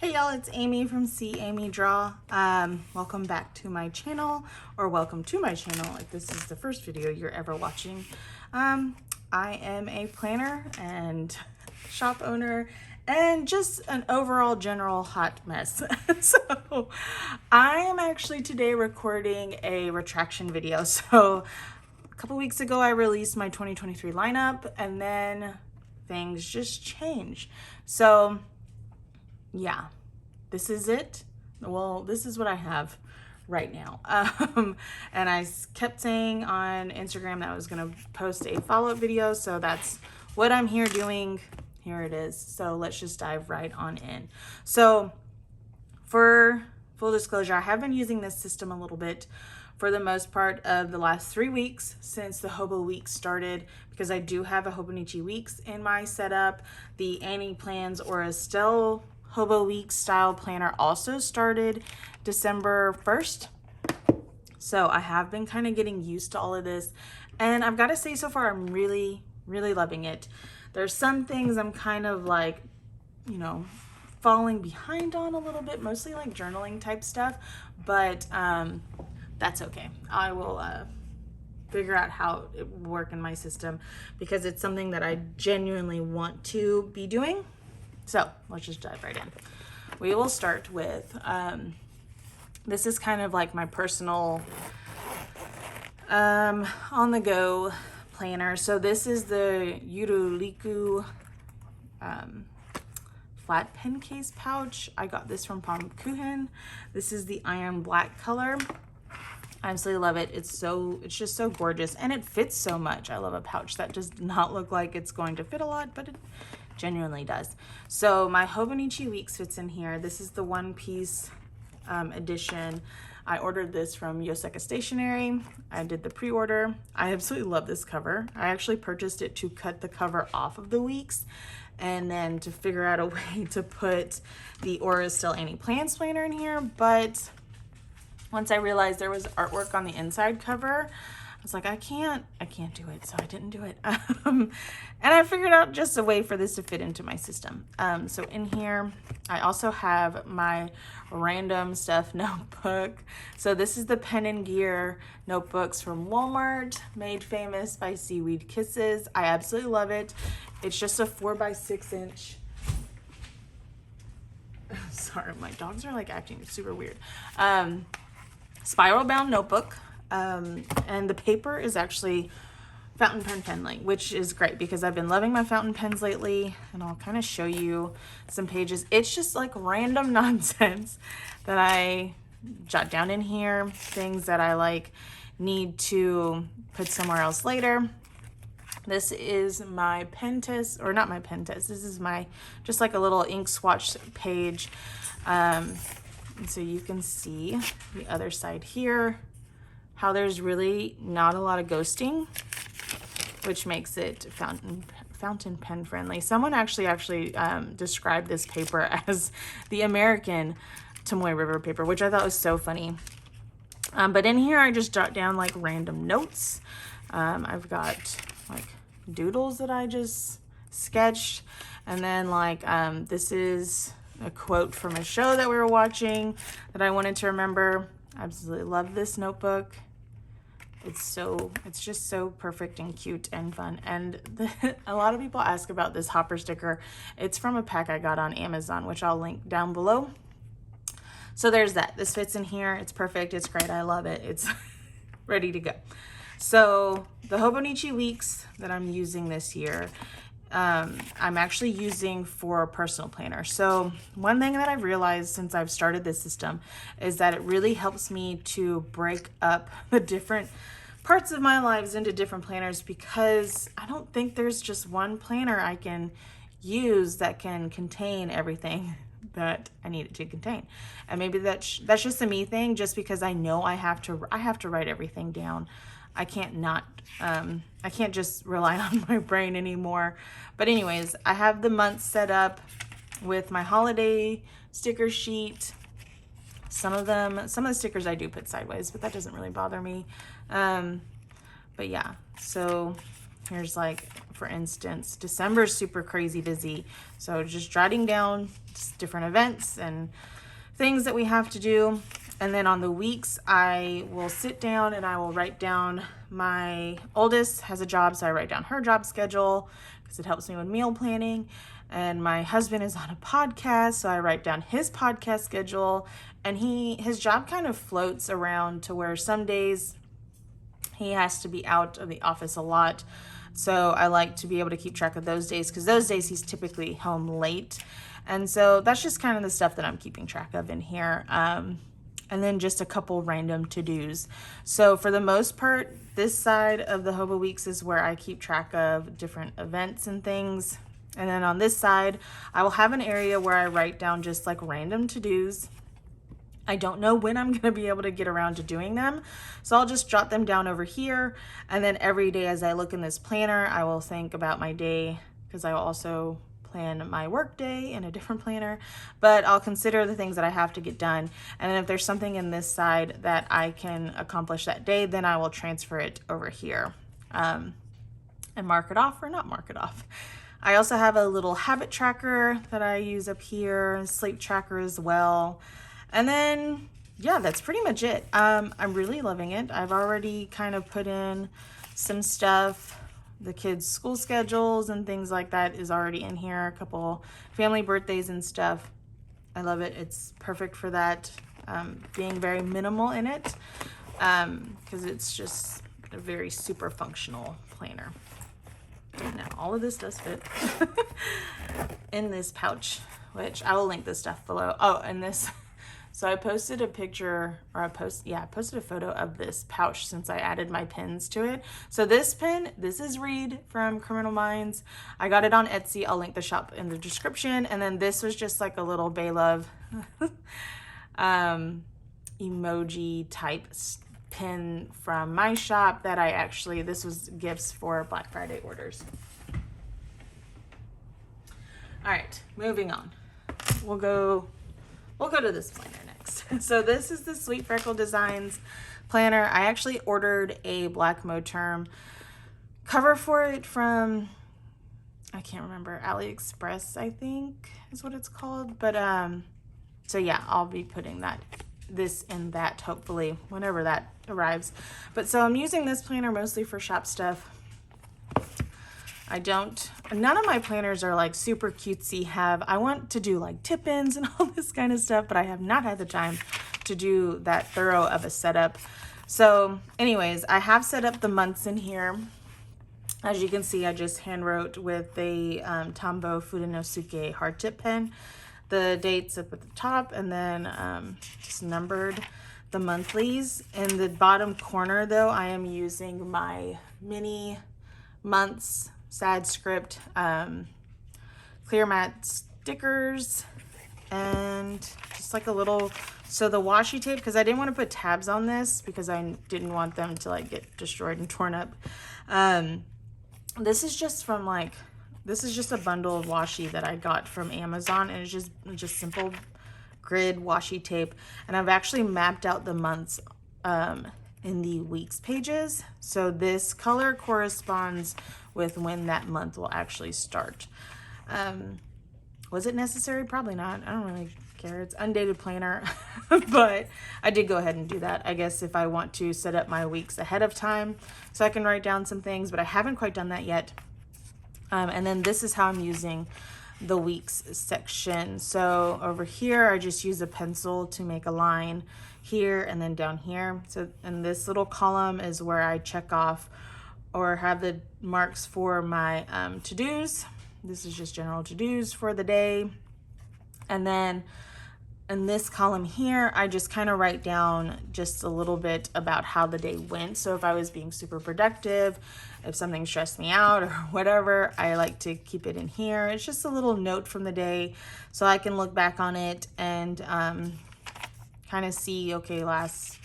Hey y'all, it's Amy from See Amy Draw. Welcome back to my channel, or welcome to my channel if this is the first video you're ever watching. I am a planner and shop owner and just an overall general hot mess. So I am actually today recording a retraction video. So a couple weeks ago I released my 2023 lineup and then things just changed. So yeah, this is it. Well, this is what I have right now. And I kept saying on Instagram that I was going to post a follow-up video. So that's what I'm here doing. Here it is. So let's just dive right on in. So for full disclosure, I have been using this system a little bit for the most part of the last 3 weeks since the Hobo Week started, because I do have a Hobonichi Weeks in my setup. The Annie Plans or Estelle Hobo Week style planner also started December 1st. So I have been kind of getting used to all of this. And I've got to say, so far, I'm really, really loving it. There's some things I'm kind of like, you know, falling behind on a little bit, mostly like journaling type stuff. But that's okay. I will figure out how it will work in my system because it's something that I genuinely want to be doing. So let's just dive right in. We will start with, this is kind of like my personal on the go planner. So this is the Yuruliku flat pen case pouch. I got this from Pamkuchen. This is the iron black color. I absolutely love it. It's just so gorgeous and it fits so much. I love a pouch that does not look like it's going to fit a lot, but it genuinely does. So my Hobonichi Weeks fits in here. This is the one piece edition. I ordered this from Yoseka Stationery. I did the pre-order. I absolutely love this cover. I actually purchased it to cut the cover off of the Weeks and then to figure out a way to put the Aura Still Annie Plans planner in here. But once I realized there was artwork on the inside cover, I was like, I can't do it, so I didn't do it. And I figured out just a way for this to fit into my system. So in here, I also have my random stuff notebook. So this is the Pen and Gear notebooks from Walmart, made famous by Seaweed Kisses. I absolutely love it. It's just a 4x6 inch. Sorry, my dogs are like acting super weird. Spiral bound notebook. And the paper is actually fountain pen friendly, which is great because I've been loving my fountain pens lately, and I'll kind of show you some pages. It's just like random nonsense that I jot down in here, things that I like need to put somewhere else later. This is my pen test, or not my pen test. This is my, just like a little ink swatch page. And so you can see the other side here, how there's really not a lot of ghosting, which makes it fountain pen friendly. Someone actually described this paper as the American Tomoe River paper, which I thought was so funny. But in here, I just jot down like random notes. I've got like doodles that I just sketched. And then like, this is a quote from a show that we were watching that I wanted to remember. I absolutely love this notebook. It's just so perfect and cute and fun. And a lot of people ask about this hopper sticker. It's from a pack I got on Amazon, which I'll link down below. So there's that. This fits in here. It's perfect. It's great. I love it. It's ready to go. So the Hobonichi Weeks that I'm using this year, I'm actually using for a personal planner. So one thing that I've realized since I've started this system is that it really helps me to break up the different parts of my lives into different planners, because I don't think there's just one planner I can use that can contain everything that I need it to contain. And maybe that's just a me thing, just because I know I have to write everything down. I can't just rely on my brain anymore. But anyways, I have the months set up with my holiday sticker sheet. Some of the stickers I do put sideways, but that doesn't really bother me. But yeah, so here's like for instance, December's super crazy busy. So just jotting down just different events and things that we have to do. And then on the weeks, I will sit down and I will write down, my oldest has a job, so I write down her job schedule because it helps me with meal planning. And my husband is on a podcast, so I write down his podcast schedule. And his job kind of floats around to where some days he has to be out of the office a lot. So I like to be able to keep track of those days, because those days he's typically home late. And so that's just kind of the stuff that I'm keeping track of in here. And then just a couple random to-dos. So for the most part, this side of the Hobo Weeks is where I keep track of different events and things. And then on this side, I will have an area where I write down just like random to-dos. I don't know when I'm going to be able to get around to doing them, so I'll just jot them down over here. And then every day as I look in this planner, I will think about my day, because I will also plan my work day in a different planner, but I'll consider the things that I have to get done. And then if there's something in this side that I can accomplish that day, then I will transfer it over here and mark it off or not mark it off. I also have a little habit tracker that I use up here, sleep tracker as well. And then, yeah, that's pretty much it. I'm really loving it. I've already kind of put in some stuff. The kids' school schedules and things like that is already in here. A couple family birthdays and stuff. I love it. It's perfect for that. Being very minimal in it, because it's just a very super functional planner. Now, all of this does fit in this pouch, which I will link this stuff below. Oh, and this. So I posted a picture, or I posted a photo of this pouch since I added my pins to it. So this pin, this is Reed from Criminal Minds. I got it on Etsy. I'll link the shop in the description. And then this was just like a little Bay Love emoji type pin from my shop that this was gifts for Black Friday orders. All right, moving on. We'll go to this planner next. So this is the Sweet Freckle Designs planner. I actually ordered a black Moterm cover for it from, I can't remember, AliExpress, I think is what it's called. But so yeah, I'll be putting this in that hopefully whenever that arrives. But so I'm using this planner mostly for shop stuff. None of my planners are like super cutesy. I want to do like tip-ins and all this kind of stuff, but I have not had the time to do that thorough of a setup. So anyways, I have set up the months in here. As you can see, I just hand wrote with the Tombow Fudenosuke hard tip pen the dates up at the top, and then just numbered the monthlies. In the bottom corner though, I am using my mini months sad script clear matte stickers, and just like a little, so the washi tape, because I didn't want to put tabs on this because I didn't want them to like get destroyed and torn up. This is just a bundle of washi that I got from Amazon, and it's just simple grid washi tape, and I've actually mapped out the months in the weeks pages, so this color corresponds with when that month will actually start. Was it necessary? Probably not. I don't really care. It's undated planner, but I did go ahead and do that. I guess if I want to set up my weeks ahead of time so I can write down some things, but I haven't quite done that yet. And then this is how I'm using the weeks section. So over here, I just use a pencil to make a line here and then down here. So, and this little column is where I check off or have the marks for my to-dos. This is just general to-dos for the day. And then in this column here, I just kind of write down just a little bit about how the day went. So if I was being super productive, if something stressed me out or whatever, I like to keep it in here. It's just a little note from the day so I can look back on it and kind of see, okay, last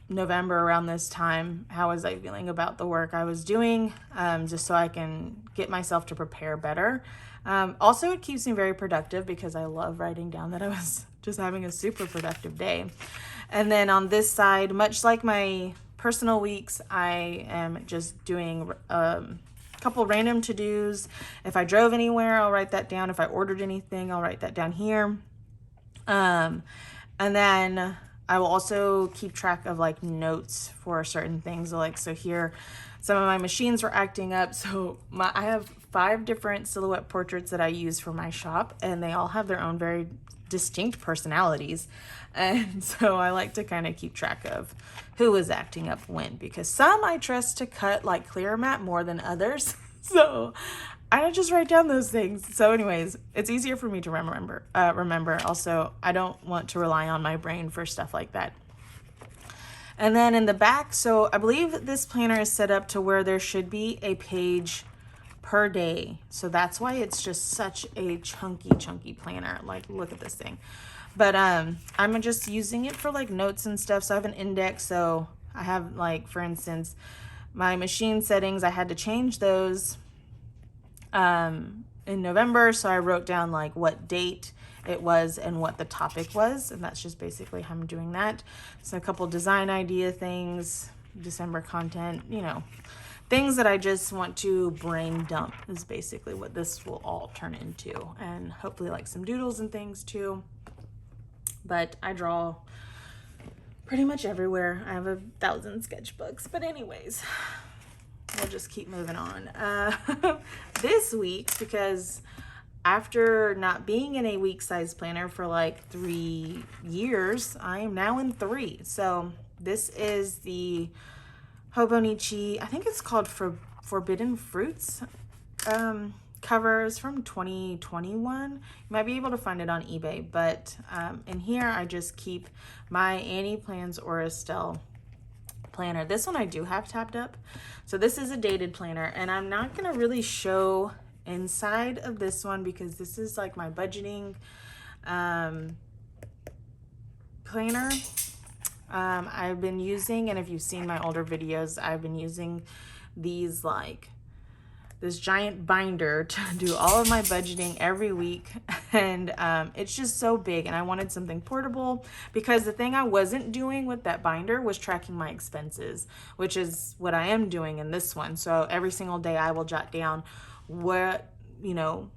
November around this time, how was I feeling about the work I was doing, just so I can get myself to prepare better. Also, it keeps me very productive because I love writing down that I was just having a super productive day. And then on this side, much like my personal weeks, I am just doing couple random to-dos. If I drove anywhere, I'll write that down. If I ordered anything, I'll write that down here. And then I will also keep track of like notes for certain things. So here, some of my machines were acting up. So I have 5 different silhouette portraits that I use for my shop, and they all have their own very distinct personalities. And so I like to kind of keep track of who is acting up when, because some I trust to cut like clear matte more than others. So I just write down those things. So anyways, it's easier for me to remember. Also, I don't want to rely on my brain for stuff like that. And then in the back, so I believe this planner is set up to where there should be a page per day. So that's why it's just such a chunky planner. Like, look at this thing. But I'm just using it for like notes and stuff. So I have an index. So I have, like, for instance, my machine settings, I had to change those in November. So I wrote down like what date it was and what the topic was. And that's just basically how I'm doing that. So a couple design idea things, December content, you know, things that I just want to brain dump is basically what this will all turn into. And hopefully like some doodles and things too. But I draw pretty much everywhere. I have 1,000 sketchbooks. But anyways, we'll just keep moving on. This week, because after not being in a week size planner for like 3 years, I am now in 3. So this is the Hobonichi, I think it's called Forbidden Fruits covers from 2021. You might be able to find it on eBay, but in here I just keep my Annie Plans or Estelle planner. This one I do have tabbed up. So this is a dated planner, and I'm not going to really show inside of this one because this is like my budgeting planner. I've been using, and if you've seen my older videos, I've been using these like this giant binder to do all of my budgeting every week. And it's just so big, and I wanted something portable because the thing I wasn't doing with that binder was tracking my expenses, which is what I am doing in this one. So every single day I will jot down what, you know,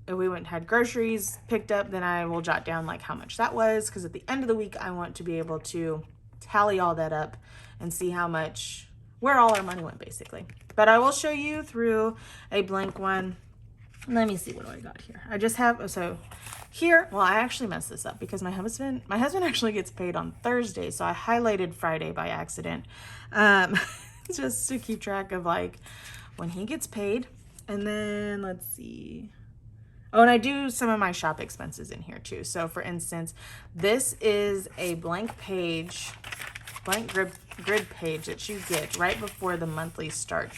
if we went and had groceries picked up, then I will jot down like how much that was, because at the end of the week I want to be able to tally all that up and see how much, where all our money went basically. But I will show you through a blank one. Let me see, what do I got here? I just have, so here, well, I actually messed this up because my husband actually gets paid on Thursday, so I highlighted Friday by accident, just to keep track of like when he gets paid. And then let's see. Oh, and I do some of my shop expenses in here too. So for instance, this is a blank page, blank grid page that you get right before the monthly start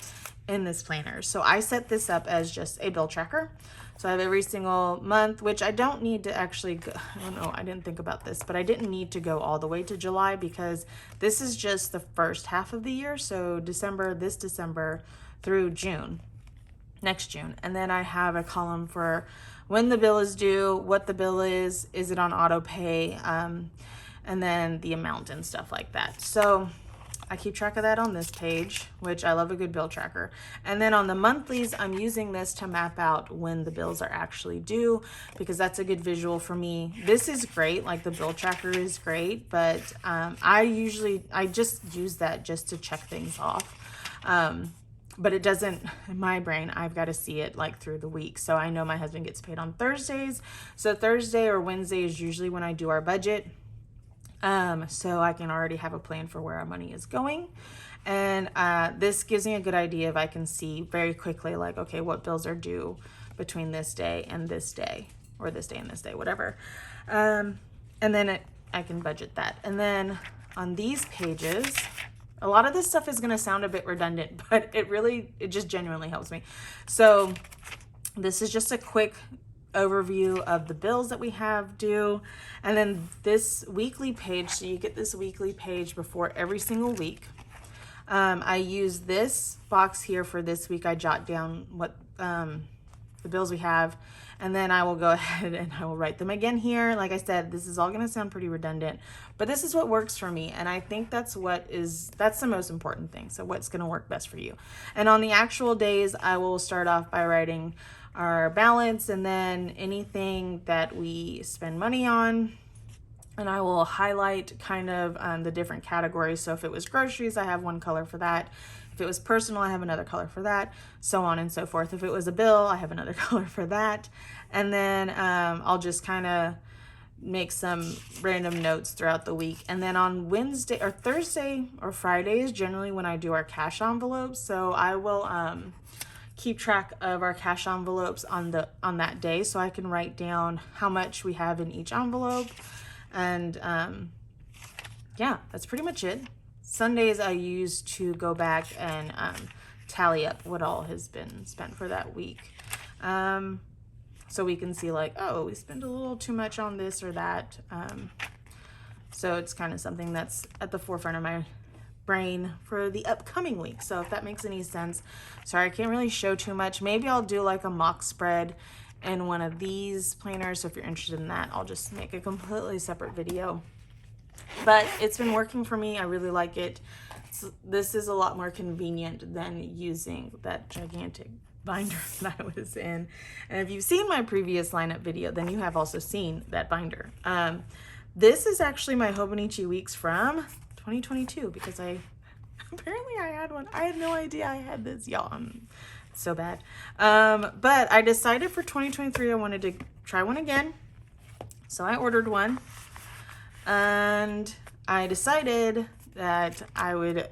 in this planner. So I set this up as just a bill tracker. So I have every single month, which I don't need to actually go, I don't know, I didn't think about this, but I didn't need to go all the way to July because this is just the first half of the year. So this December through June. Next June. And then I have a column for when the bill is due, what the bill is it on auto pay, and then the amount and stuff like that. So I keep track of that on this page, which I love a good bill tracker. And then on the monthlies, I'm using this to map out when the bills are actually due, because that's a good visual for me. This is great, like the bill tracker is great, but I just use that just to check things off. But it doesn't, in my brain, I've got to see it like through the week. So I know my husband gets paid on Thursdays. So Thursday or Wednesday is usually when I do our budget. So I can already have a plan for where our money is going. And this gives me a good idea if I can see very quickly, like, okay, what bills are due between this day and this day, or this day and this day, whatever. And then I can budget that. And then on these pages, a lot of this stuff is going to sound a bit redundant, but it just genuinely helps me. So this is just a quick overview of the bills that we have due. And then this weekly page, so you get this weekly page before every single week. I use this box here for this week. I jot down what the bills we have, and then I will go ahead and I will write them again here. Like I said, this is all going to sound pretty redundant, but this is what works for me, and I think that's the most important thing. So what's going to work best for you. And on the actual days, I will start off by writing our balance and then anything that we spend money on. And I will highlight kind of the different categories. So if it was groceries, I have one color for that. If it was personal, I have another color for that, so on and so forth. If it was a bill, I have another color for that. And then I'll just kind of make some random notes throughout the week. And then on Wednesday or Thursday or Friday is generally when I do our cash envelopes. So I will keep track of our cash envelopes on that day, so I can write down how much we have in each envelope. And yeah, that's pretty much it. Sundays I use to go back and tally up what all has been spent for that week. So we can see like, oh, we spent a little too much on this or that. So it's kind of something that's at the forefront of my brain for the upcoming week. So if that makes any sense. Sorry, I can't really show too much. Maybe I'll do like a mock spread in one of these planners. So if you're interested in that, I'll just make a completely separate video. But it's been working for me. I really like it. This is a lot more convenient than using that gigantic binder that I was in. And if you've seen my previous lineup video, then you have also seen that binder. This is actually my Hobonichi weeks from 2022 because apparently I had one. I had no idea I had this, y'all. I'm so bad. But I decided for 2023 I wanted to try one again. So I ordered one. And I decided that I would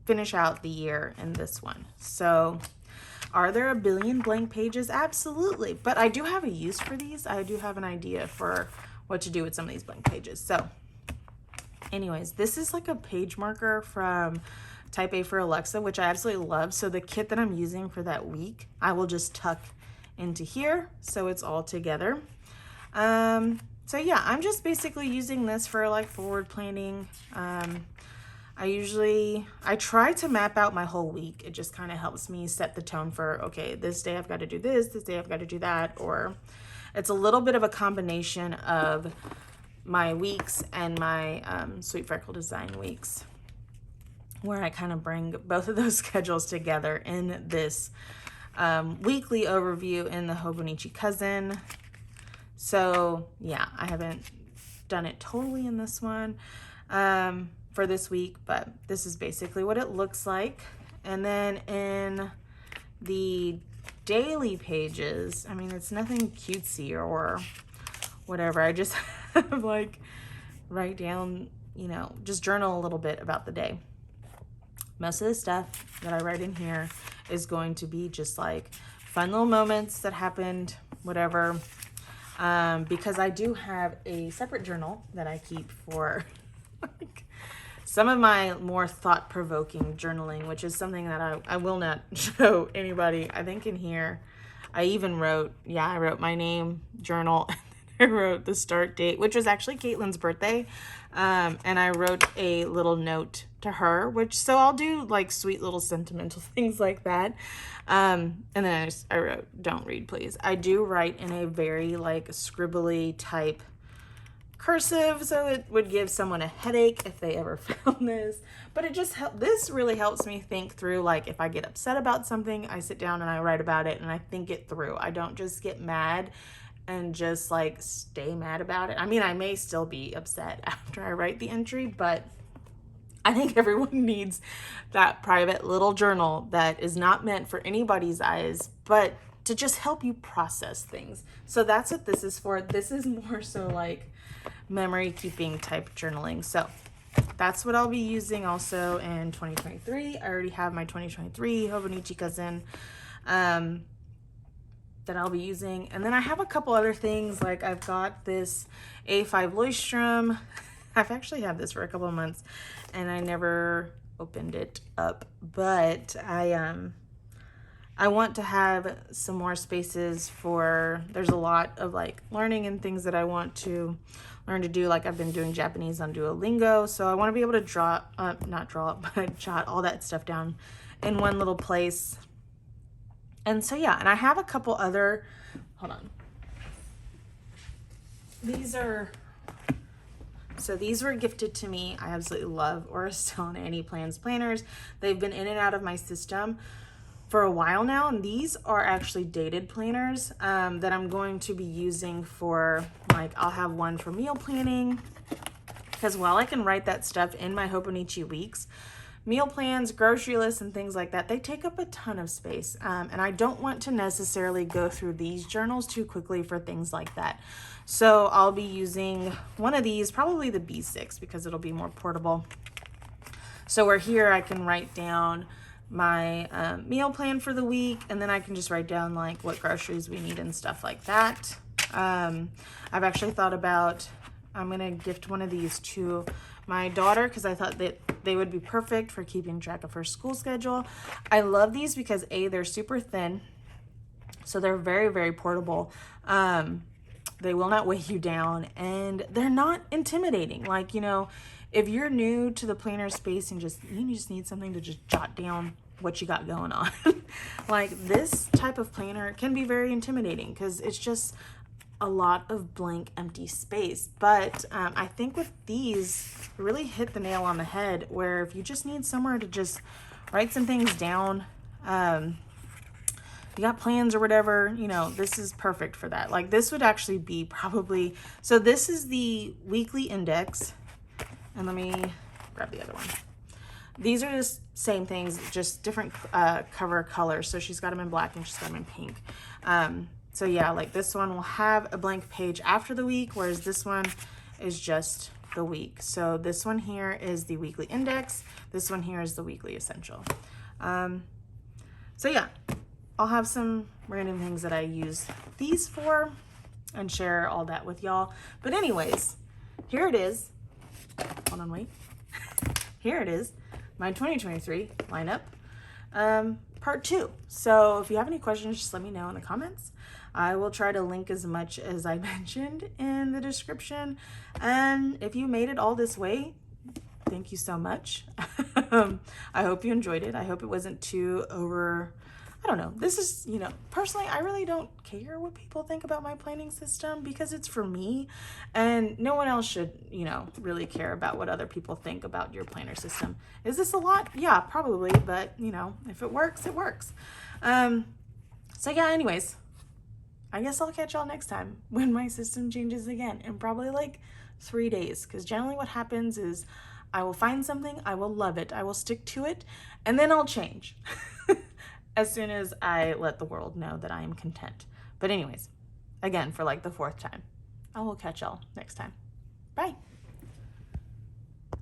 finish out the year in this one. So are there a billion blank pages? Absolutely. But I do have a use for these. I do have an idea for what to do with some of these blank pages. So anyways, this is like a page marker from Type A for Alexa, which I absolutely love. So the kit that I'm using for that week, I will just tuck into here so it's all together. So yeah, I'm just basically using this for like forward planning. I try to map out my whole week. It just kind of helps me set the tone for, okay, this day I've got to do this day I've got to do that, or it's a little bit of a combination of my weeks and my Sweet Freckle Design weeks, where I kind of bring both of those schedules together in this weekly overview in the Hobonichi Cousin. So yeah, I haven't done it totally in this one for this week, but this is basically what it looks like. And then in the daily pages, I mean, it's nothing cutesy or whatever. I just have like write down, you know, just journal a little bit about the day. Most of the stuff that I write in here is going to be just like fun little moments that happened, whatever. Because I do have a separate journal that I keep for like some of my more thought-provoking journaling, which is something that I will not show anybody. I think in here, I even wrote, I wrote my name, journal, and I wrote the start date, which was actually Caitlin's birthday. And I wrote a little note to her, so I'll do like sweet little sentimental things like that. And then I wrote, don't read, please. I do write in a very like scribbly type cursive, so it would give someone a headache if they ever found this. But it just this really helps me think through, like if I get upset about something, I sit down and I write about it and I think it through. I don't just get mad and just like stay mad about it. I mean, I may still be upset after I write the entry, but I think everyone needs that private little journal that is not meant for anybody's eyes, but to just help you process things. So that's what this is for. This is more so like memory keeping type journaling. So that's what I'll be using also in 2023. I already have my 2023 Hobonichi Cousin that I'll be using. And then I have a couple other things, like I've got this A5 Leuchtturm. I've actually had this for a couple of months and I never opened it up, but I want to have some more spaces for, there's a lot of like learning and things that I want to learn to do. Like I've been doing Japanese on Duolingo, so I want to be able to not draw, but jot all that stuff down in one little place. And so yeah, and I have a couple other, hold on. these were gifted to me. I absolutely love Oristone and Annie Plans planners. They've been in and out of my system for a while now, and these are actually dated planners that I'm going to be using for, like, I'll have one for meal planning, because while I can write that stuff in my Hobonichi weeks, meal plans, grocery lists, and things like that, they take up a ton of space. And I don't want to necessarily go through these journals too quickly for things like that. So I'll be using one of these, probably the B6, because it'll be more portable. So where here I can write down my meal plan for the week, and then I can just write down like what groceries we need and stuff like that. I've actually thought about, I'm gonna gift one of these to my daughter because I thought that they would be perfect for keeping track of her school schedule. I love these because A, they're super thin, so they're very, very portable. They will not weigh you down, and they're not intimidating. Like, you know, if you're new to the planner space and you just need something to just jot down what you got going on, like this type of planner can be very intimidating because it's just a lot of blank empty space. But I think with these really hit the nail on the head, where if you just need somewhere to just write some things down, you got plans or whatever, you know, this is perfect for that. Like this would actually be probably, so this is the weekly index, and let me grab the other one. These are just same things, just different cover colors. So she's got them in black and she's got them in pink. So yeah, like this one will have a blank page after the week, whereas this one is just the week. So this one here is the weekly index. This one here is the weekly essential. So yeah, I'll have some random things that I use these for and share all that with y'all. But anyways, here it is. Hold on, wait. Here it is, my 2023 lineup, part 2. So if you have any questions, just let me know in the comments. I will try to link as much as I mentioned in the description. And if you made it all this way, thank you so much. I hope you enjoyed it. I hope it wasn't too I don't know. This is, you know, personally, I really don't care what people think about my planning system because it's for me, and no one else should, you know, really care about what other people think about your planner system. Is this a lot? Yeah, probably, but you know, if it works, it works. So yeah, anyways, I guess I'll catch y'all next time when my system changes again in probably like 3 days, because generally what happens is I will find something, I will love it, I will stick to it, and then I'll change. As soon as I let the world know that I am content. But anyways, again, for like the 4th time, I will catch y'all next time. Bye.